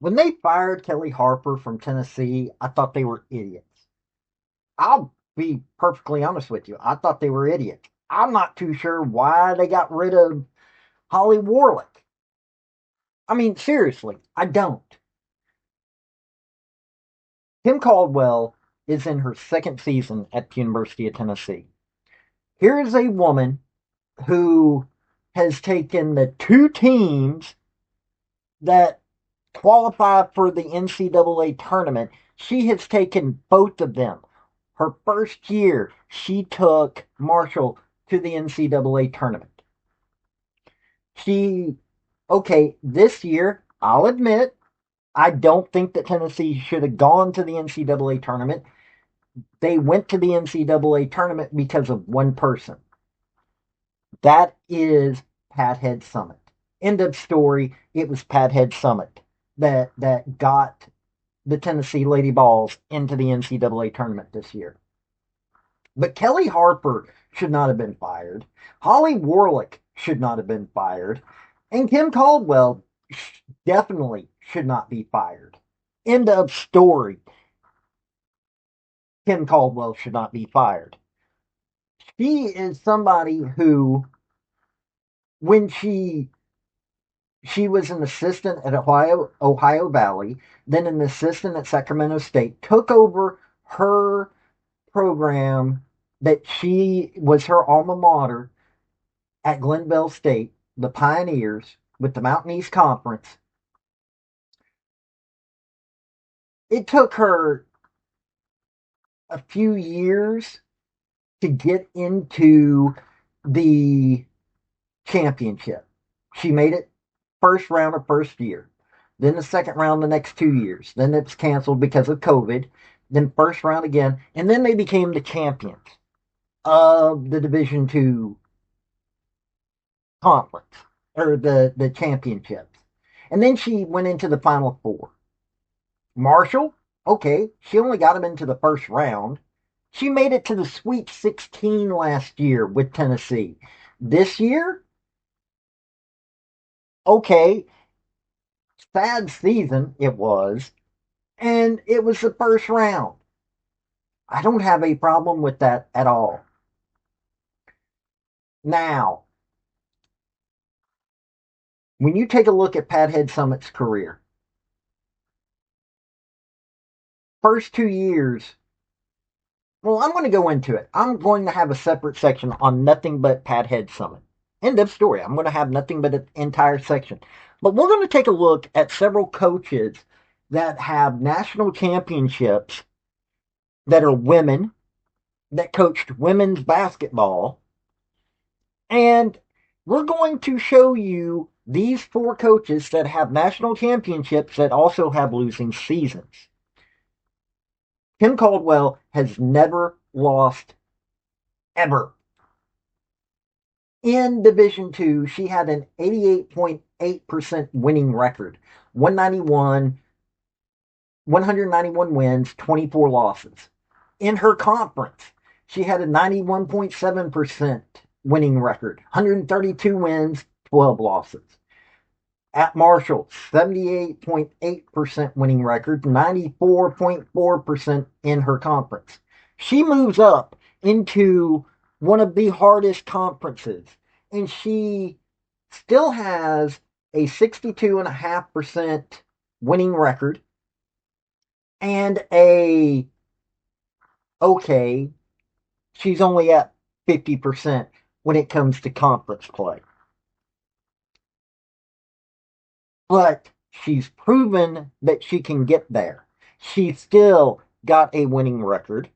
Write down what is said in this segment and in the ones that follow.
When they fired Kelly Harper from Tennessee, I thought they were idiots. I'll be perfectly honest with you. I thought they were idiots. I'm not too sure why they got rid of Holly Warlick. I mean, seriously, I don't. Kim Caldwell is in her second season at the University of Tennessee. Here is a woman who has taken the two teams that qualify for the NCAA tournament. She has taken both of them. Her first year, she took Marshall to the NCAA tournament. Okay, this year, I'll admit, I don't think that Tennessee should have gone to the NCAA tournament. They went to the NCAA tournament because of one person. That is Pat Head Summit. End of story. It was Pat Head Summit that got the Tennessee Lady Vols into the NCAA tournament this year. But Kelly Harper should not have been fired. Holly Warlick should not have been fired. And Kim Caldwell definitely should not be fired. End of story. Kim Caldwell should not be fired. She is somebody who, when she was an assistant at Ohio Valley, then an assistant at Sacramento State, took over her program that she was her alma mater at Glenville State, the Pioneers, with the Mountain East Conference. It took her a few years to get into the championship. She made it first round of first year, then the second round the next 2 years. Then it's canceled because of COVID. Then first round again, and then they became the champions of the Division II conference or the championships. And then she went into the Final Four. Marshall, okay, she only got him into the first round. She made it to the Sweet 16 last year with Tennessee. This year, okay, sad season it was, and it was the first round. I don't have a problem with that at all. Now, when you take a look at Pat Head Summit's career, first 2 years, well, I'm going to go into it. I'm going to have a separate section on nothing but Pat Head Summit. End of story. I'm going to have nothing but an entire section. But we're going to take a look at several coaches that have national championships that are women, that coached women's basketball. And we're going to show you these four coaches that have national championships that also have losing seasons. Kim Caldwell has never lost ever. In Division II, she had an 88.8% winning record. 191 wins, 24 losses. In her conference, she had a 91.7% winning record. 132 wins, 12 losses. At Marshall, 78.8% winning record, 94.4% in her conference. She moves up into one of the hardest conferences, and she still has a 62.5% winning record and she's only at 50% when it comes to conference play. But she's proven that she can get there. She still got a winning record.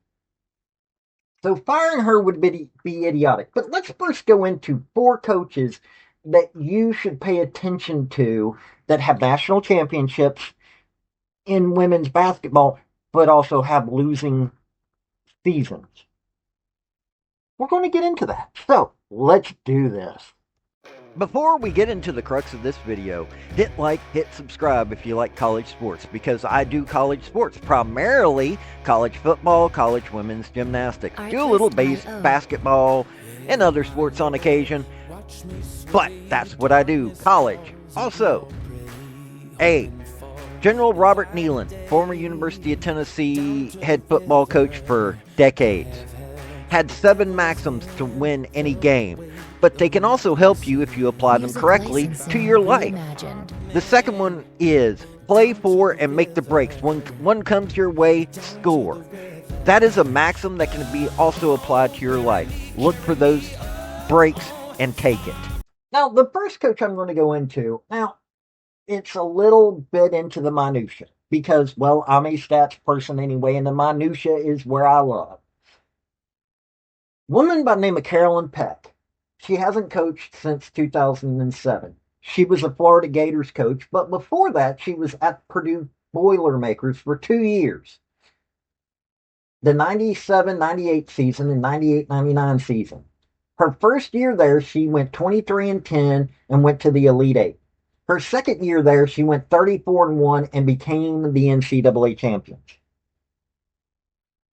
So firing her would be idiotic. But let's first go into four coaches that you should pay attention to that have national championships in women's basketball, but also have losing seasons. We're going to get into that. So let's do this. Before we get into the crux of this video, hit like, hit subscribe if you like college sports, because I do college sports, primarily college football, college women's gymnastics. Do a little basketball and other sports on occasion, but that's what I do, college. Also, General Robert Nealon, former University of Tennessee head football coach for decades, had 7 maxims to win any game, but they can also help you if you apply them correctly to your life. The second one is play for and make the breaks. When one comes your way, score. That is a maxim that can be also applied to your life. Look for those breaks and take it. Now, the first coach I'm going to go into, now, it's a little bit into the minutia because, well, I'm a stats person anyway, and the minutia is where I love. Woman by the name of Carolyn Peck. She hasn't coached since 2007. She was a Florida Gators coach, but before that, she was at Purdue Boilermakers for 2 years. The 97-98 season and 98-99 season. Her first year there, she went 23-10 and went to the Elite Eight. Her second year there, she went 34-1 and became the NCAA champions.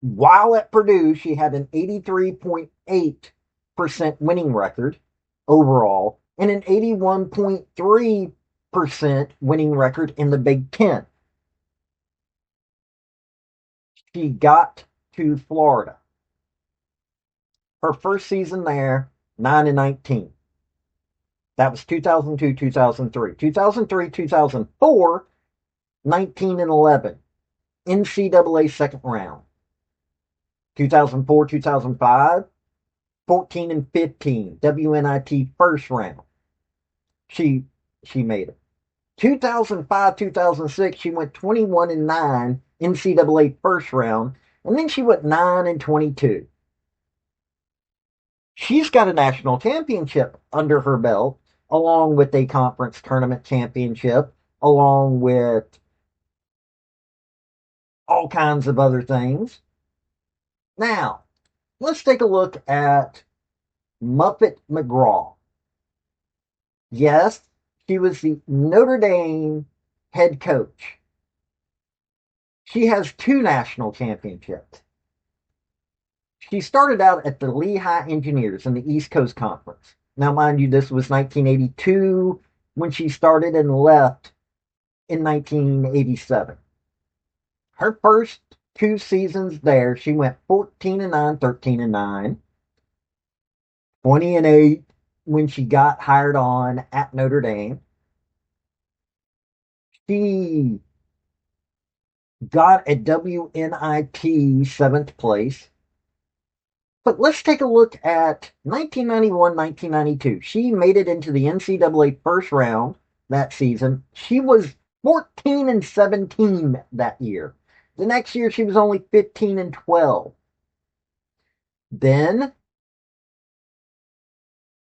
While at Purdue, she had an 83.8% winning record overall and an 81.3% winning record in the Big Ten. She got to Florida. Her first season there, 9-19. That was 2002, 2003. 2003, 2004, 19-11. NCAA second round. 2004, 2005, 14-15. WNIT first round. She made it. 2005, 2006, she went 21-9 NCAA first round, and then she went 9-22. She's got a national championship under her belt, along with a conference tournament championship, along with all kinds of other things. Now, let's take a look at Muffet McGraw. Yes, she was the Notre Dame head coach. She has 2 national championships. She started out at the Lehigh Engineers in the East Coast Conference. Now, mind you, this was 1982 when she started and left in 1987. Her first 2 seasons there, she went 14-9, 13-9, 20-8 when she got hired on at Notre Dame. She got a WNIT 7th place. But let's take a look at 1991, 1992. She made it into the NCAA first round that season. She was 14-17 that year. The next year, she was only 15-12. Then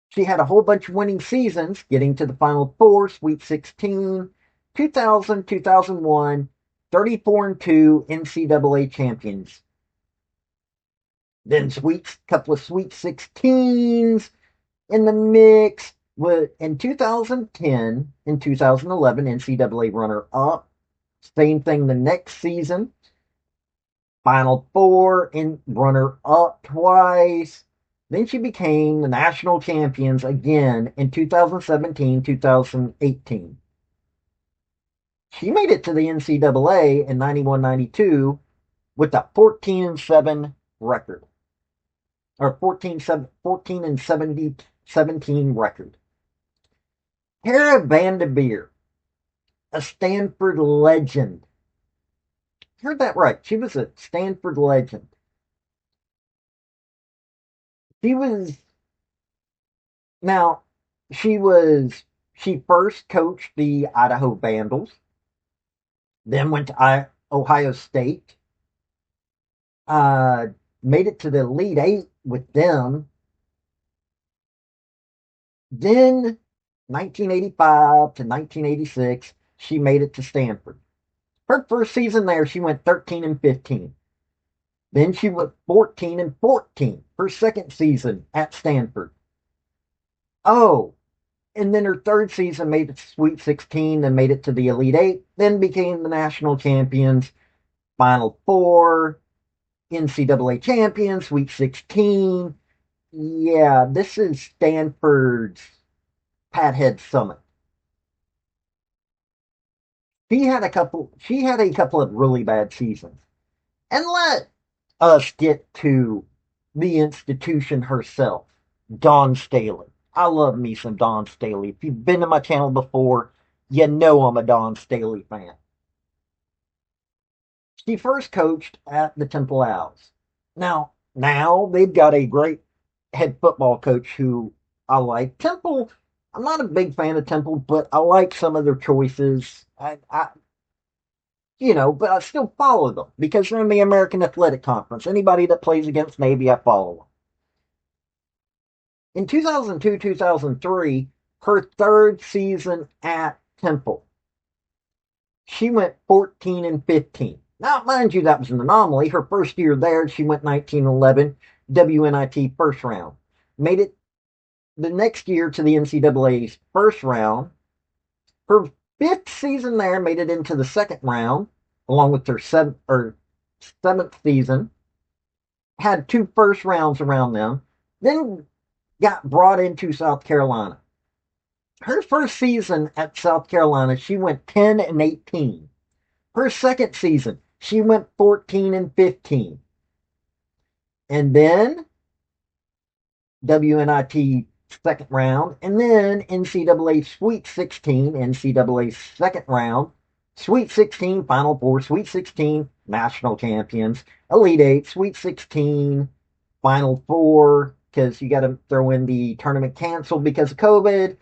she had a whole bunch of winning seasons, getting to the Final Four, Sweet 16, 2000, 2001, 34-2 NCAA champions. Then couple of Sweet 16s in the mix. In 2010 and 2011, NCAA runner-up. Same thing the next season. Final Four and runner-up twice. Then she became the national champions again in 2017, 2018. She made it to the NCAA in 91-92 with a 14-7 record. Or 14-17 record. Tara Vanderveer, a Stanford legend. Heard that right. She was a Stanford legend. She first coached the Idaho Vandals, then went to Ohio State, made it to the Elite Eight with them. Then 1985 to 1986, she made it to Stanford. Her first season there, she went 13-15. Then she went 14-14. Her second season at Stanford. Oh, and then her third season made it to Sweet 16, then made it to the Elite Eight, then became the national champions, Final Four, NCAA champions, Sweet 16. Yeah, this is Stanford's Pathead Summit. She had a couple of really bad seasons. And let us get to the institution herself, Dawn Staley. I love me some Dawn Staley. If you've been to my channel before, you know I'm a Dawn Staley fan. She first coached at the Temple Owls. Now they've got a great head football coach who I like. Temple, I'm not a big fan of Temple, but I like some of their choices. But I still follow them because they're in the American Athletic Conference. Anybody that plays against Navy, I follow them. In 2002, 2003, her third season at Temple, she went 14 and 15. Now, mind you, that was an anomaly. Her first year there, she went 19-11, WNIT first round. Made it the next year to the NCAA's first round. Her fifth season there made it into the second round, along with her seventh season. Had two first rounds around them. Then got brought into South Carolina. Her first season at South Carolina, she went 10 and 18. Her second season, she went 14 and 15. And then WNIT second round, and then NCAA Sweet 16, NCAA second round, Sweet 16, Final Four, Sweet 16, national champions, Elite Eight, Sweet 16, Final Four, because you got to throw in the tournament canceled because of COVID,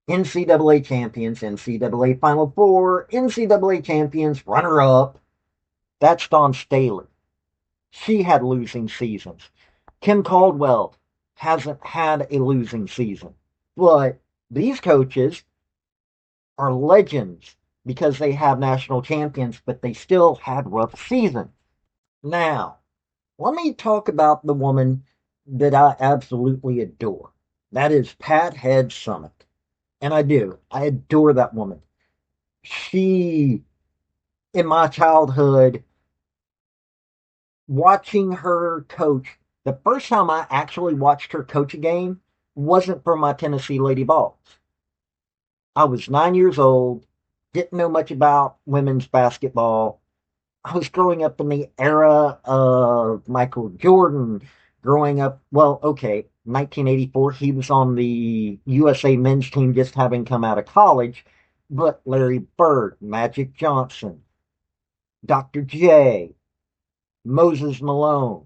NCAA champions, NCAA Final Four, NCAA champions, runner up. That's Dawn Staley. She had losing seasons. Kim Caldwell hasn't had a losing season. But these coaches are legends because they have national champions, but they still had rough seasons. Now, let me talk about the woman that I absolutely adore. That is Pat Head Summit. And I do. I adore that woman. She, in my childhood, watching her coach, the first time I actually watched her coach a game wasn't for my Tennessee Lady Vols. I was 9 years old, didn't know much about women's basketball. I was growing up in the era of Michael Jordan, growing up, well, okay, 1984, he was on the USA men's team just having come out of college, but Larry Bird, Magic Johnson, Dr. J, Moses Malone.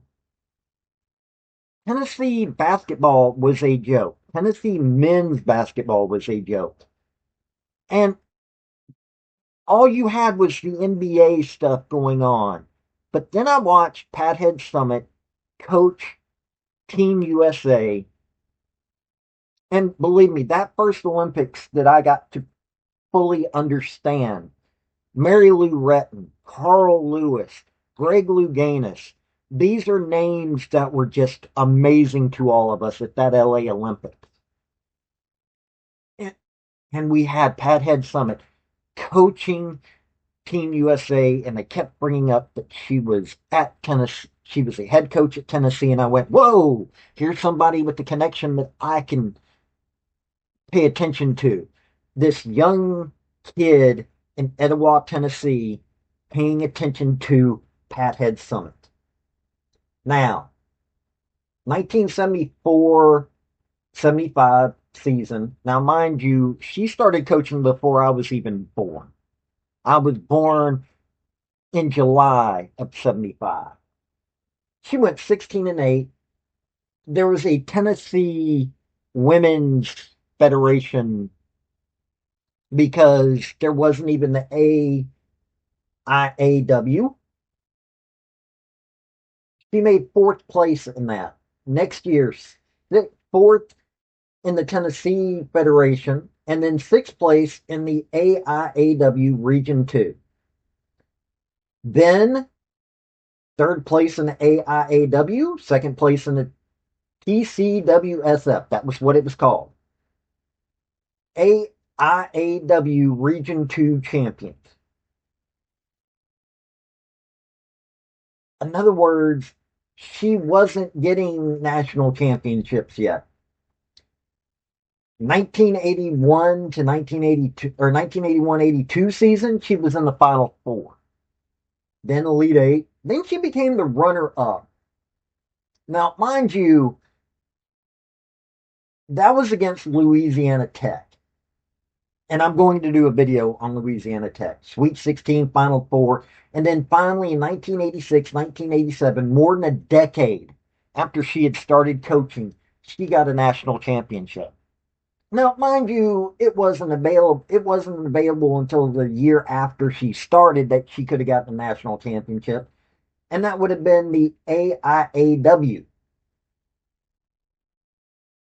Tennessee basketball was a joke. Tennessee men's basketball was a joke. And all you had was the NBA stuff going on. But then I watched Pat Head Summit coach Team USA. And believe me, that first Olympics that I got to fully understand, Mary Lou Retton, Carl Lewis, Greg Louganis, these are names that were just amazing to all of us at that LA Olympics. And we had Pat Head Summit coaching Team USA, and they kept bringing up that she was at Tennessee. She was a head coach at Tennessee, and I went, "Whoa! Here's somebody with the connection that I can pay attention to." This young kid in Etowah, Tennessee, paying attention to Pat Head Summit. Now, 1974, 75 season. Now, mind you, she started coaching before I was even born. I was born in July of 75. She went 16 and 8. There was a Tennessee Women's Federation because there wasn't even the AIAW. She made fourth place in that. Next year, fourth in the Tennessee Federation, and then sixth place in the AIAW Region 2. Then third place in the AIAW, second place in the TCWSF. That was what it was called. AIAW Region 2 champions. In other words, she wasn't getting national championships yet. 1981 to 1982 or 1981-82 season, she was in the Final Four. Then Elite Eight. Then she became the runner up. Now, mind you, that was against Louisiana Tech. And I'm going to do a video on Louisiana Tech. Sweet 16, Final Four. And then finally in 1986, 1987, more than a decade after she had started coaching, she got a national championship. Now, mind you, it wasn't available until the year after she started that she could have gotten a national championship. And that would have been the AIAW.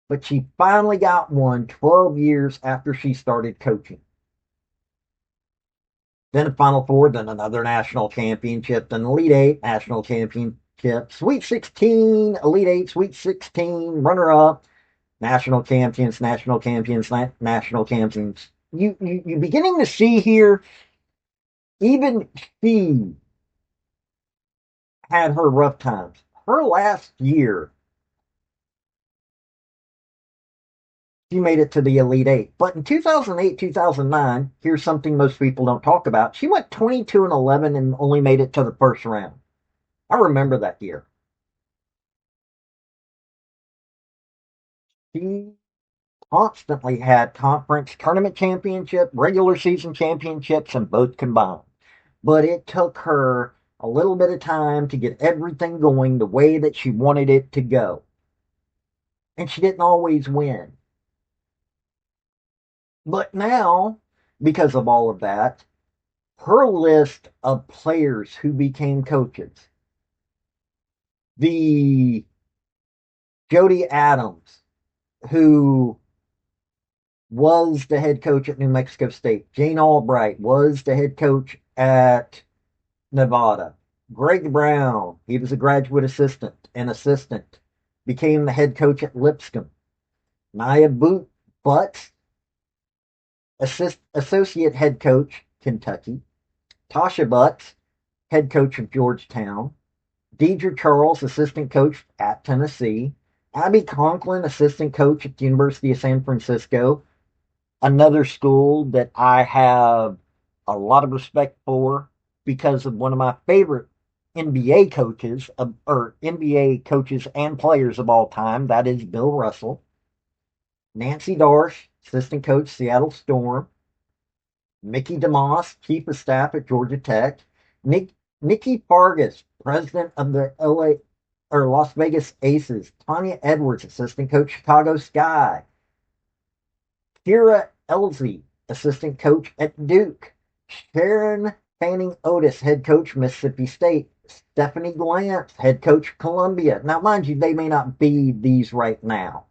But she finally got one 12 years after she started coaching. Then a Final Four, then another national championship, then Elite Eight national championship, Sweet 16, Elite Eight, Sweet 16, runner up, national champions, national champions, national champions. You beginning to see here, even she had her rough times. Her last year, she made it to the Elite Eight. But in 2008, 2009, here's something most people don't talk about. She went 22-11 and only made it to the first round. I remember that year. She constantly had conference tournament championship, regular season championships, and both combined. But it took her a little bit of time to get everything going the way that she wanted it to go. And she didn't always win. But now, because of all of that, her list of players who became coaches, the Jody Adams, who was the head coach at New Mexico State. Jane Albright was the head coach at Nevada. Greg Brown, he was a graduate assistant, became the head coach at Lipscomb. Nia Butts, associate head coach, Kentucky. Tasha Butts, head coach of Georgetown. Deidre Charles, assistant coach at Tennessee. Abby Conklin, assistant coach at the University of San Francisco. Another school that I have a lot of respect for because of one of my favorite NBA coaches, or NBA coaches and players of all time. That is Bill Russell. Nancy Darsh, assistant coach, Seattle Storm. Mickey DeMoss, chief of staff at Georgia Tech. Nikki Fargas, president of the Las Vegas Aces. Tanya Edwards, assistant coach, Chicago Sky. Kira Elsie, assistant coach at Duke. Sharon Fanning Otis, head coach, Mississippi State. Stephanie Glantz, head coach, Columbia. Now, mind you, they may not be these right now.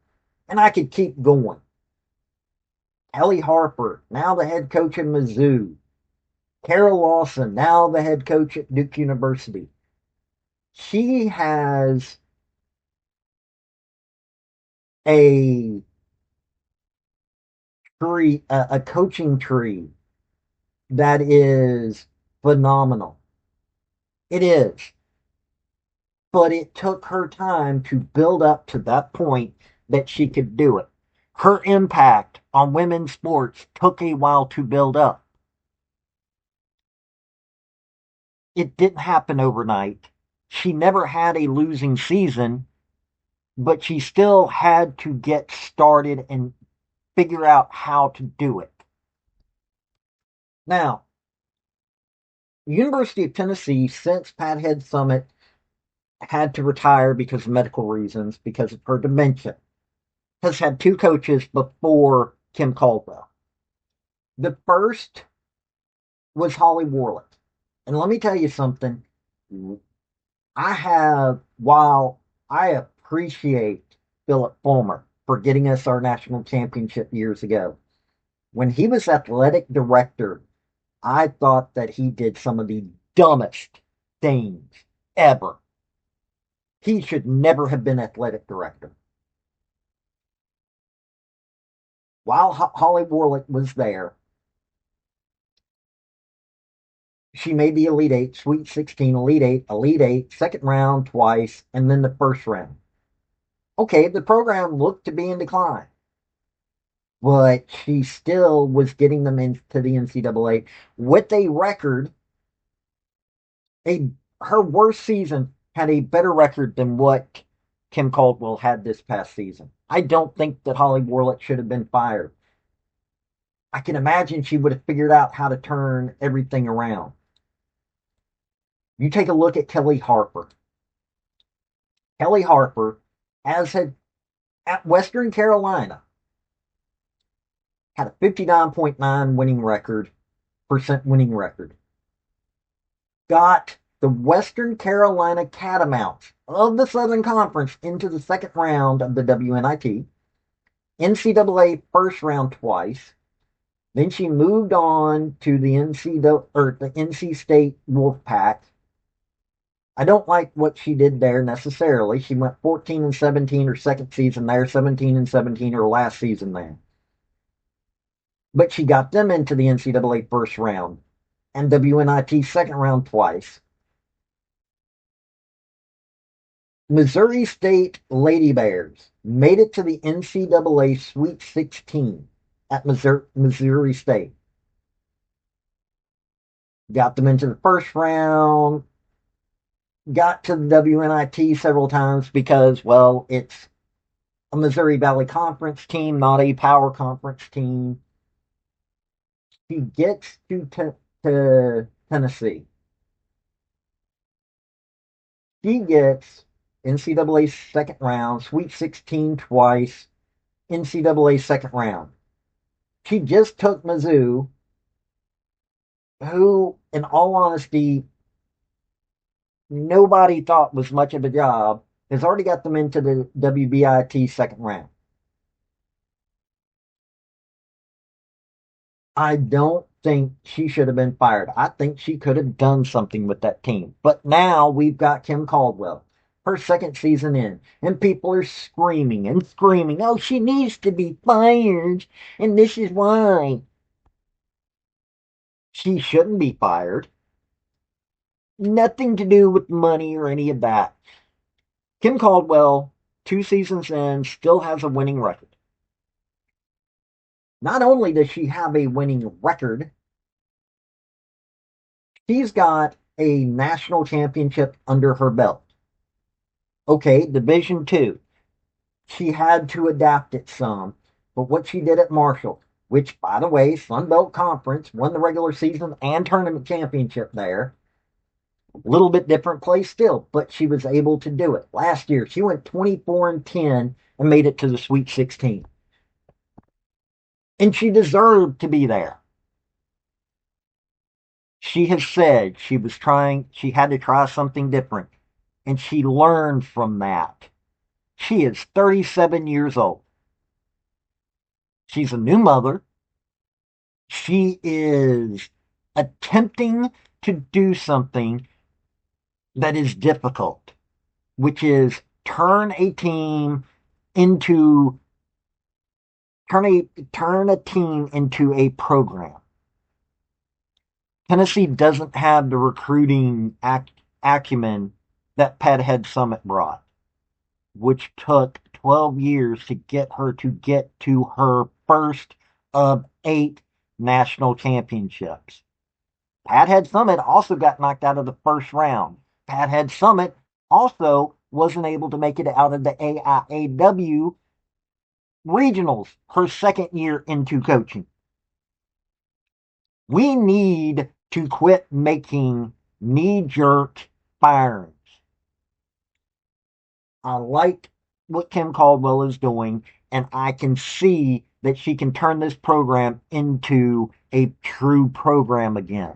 And I could keep going. Ellie Harper, now the head coach at Mizzou. Carol Lawson, now the head coach at Duke University. She has a a coaching tree that is phenomenal. It is. But it took her time to build up to that point that she could do it. Her impact on women's sports took a while to build up. It didn't happen overnight. She never had a losing season, but she still had to get started and figure out how to do it. Now, University of Tennessee, since Pathead Summit had to retire because of medical reasons, because of her dementia, has had two coaches before Kim Caldwell. The first was Holly Warlick. And let me tell you something. While I appreciate Philip Fulmer for getting us our national championship years ago, when he was athletic director, I thought that he did some of the dumbest things ever. He should never have been athletic director. While Holly Warlick was there, she made the Elite Eight, Sweet 16, Elite Eight, second round twice, and then the first round. Okay, the program looked to be in decline. but she still was getting them into the NCAA with a record. A Her worst season had a better record than what Kim Caldwell had this past season. I don't think that Holly Warlick should have been fired. I can imagine she would have figured out how to turn everything around. You take a look at Kelly Harper. Kelly Harper, as had at Western Carolina, had a 59.9 winning record, percent winning record. Got the Western Carolina Catamounts of the Southern Conference into the second round of the WNIT, NCAA first round twice. Then she moved on to the NC State Wolfpack. I don't like what she did there necessarily. She went 14-17 her second season there, 17-17 her last season there. But she got them into the NCAA first round and WNIT second round twice. Missouri State Lady Bears made it to the NCAA Sweet 16 at Missouri State. Got them into the first round, got to the WNIT several times because, well, it's a Missouri Valley Conference team, not a power conference team. She gets to Tennessee. She gets NCAA second round, Sweet 16 twice, NCAA second round. She just took Mizzou, who, in all honesty, nobody thought was much of a job, has already got them into the WBIT second round. I don't think she should have been fired. I think she could have done something with that team. But now we've got Kim Caldwell, her second season in, and people are screaming and screaming, oh, she needs to be fired, and this is why. She shouldn't be fired. Nothing to do with money or any of that. Kim Caldwell, 2 seasons in, still has a winning record. Not only does she have a winning record, she's got a national championship under her belt. Okay, Division Two. She had to adapt it some, but what she did at Marshall, which, by the way, Sun Belt Conference, won the regular season and tournament championship there. A little bit different place still, but she was able to do it. Last year, she went 24-10 and made it to the Sweet 16. And she deserved to be there. She has said she had to try something different, and she learned from that. She is 37 years old. She's a new mother. She is attempting to do something that is difficult, which is into turn a team into a program. Tennessee doesn't have the recruiting acumen that Pat Head Summit brought, which took 12 years to get to her first of 8 national championships. Pat Head Summit also got knocked out of the first round. Pat Head Summit also wasn't able to make it out of the AIAW regionals her second year into coaching. We need to quit making knee-jerk firings. I like what Kim Caldwell is doing, and I can see that she can turn this program into a true program again.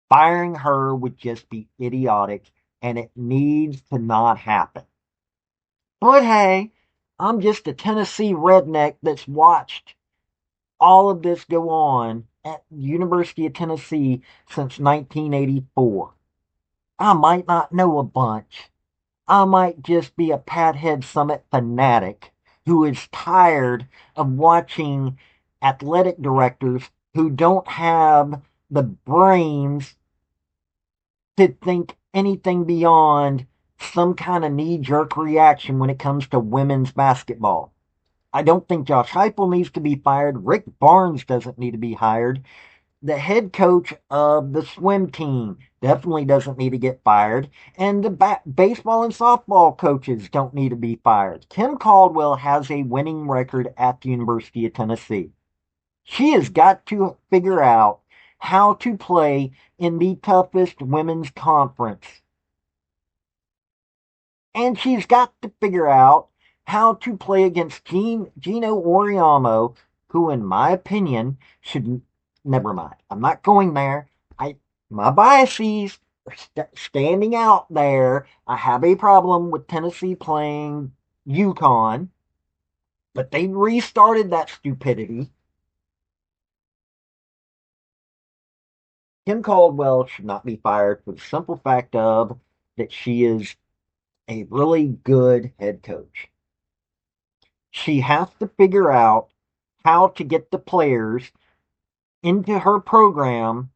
Firing her would just be idiotic, and it needs to not happen. But hey, I'm just a Tennessee redneck that's watched all of this go on at the University of Tennessee since 1984. I might not know a bunch. I might just be a Pat Head Summit fanatic who is tired of watching athletic directors who don't have the brains to think anything beyond some kind of knee jerk reaction when it comes to women's basketball. I don't think Josh Heupel needs to be fired. Rick Barnes doesn't need to be hired. The head coach of the swim team definitely doesn't need to get fired. And the baseball and softball coaches don't need to be fired. Kim Caldwell has a winning record at the University of Tennessee. She has got to figure out how to play in the toughest women's conference. And she's got to figure out how to play against Gino Oriamo, who, in my opinion, should never mind. I'm not going there. My biases are standing out there. I have a problem with Tennessee playing UConn, but they restarted that stupidity. Kim Caldwell should not be fired for the simple fact of that she is a really good head coach. She has to figure out how to get the players into her program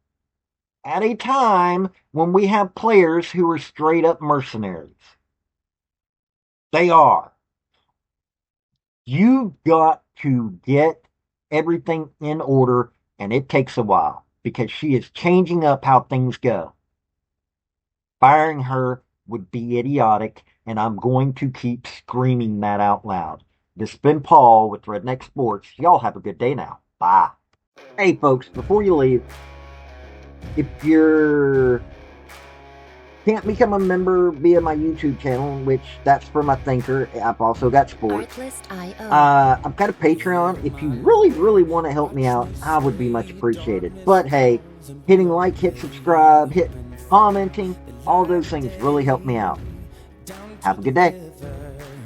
at a time when we have players who are straight up mercenaries. They are. You've got to get everything in order, and it takes a while because she is changing up how things go. Firing her would be idiotic, and I'm going to keep screaming that out loud. This has been Paul with Redneck Sports. Y'all have a good day now. Bye. Hey, folks, before you leave, if you can't become a member via my YouTube channel, which that's for my thinker, I've also got sports. I've got a Patreon. If you really, really want to help me out, I would be much appreciated. But hey, hitting like, hit subscribe, hit commenting, all those things really help me out. Have a good day.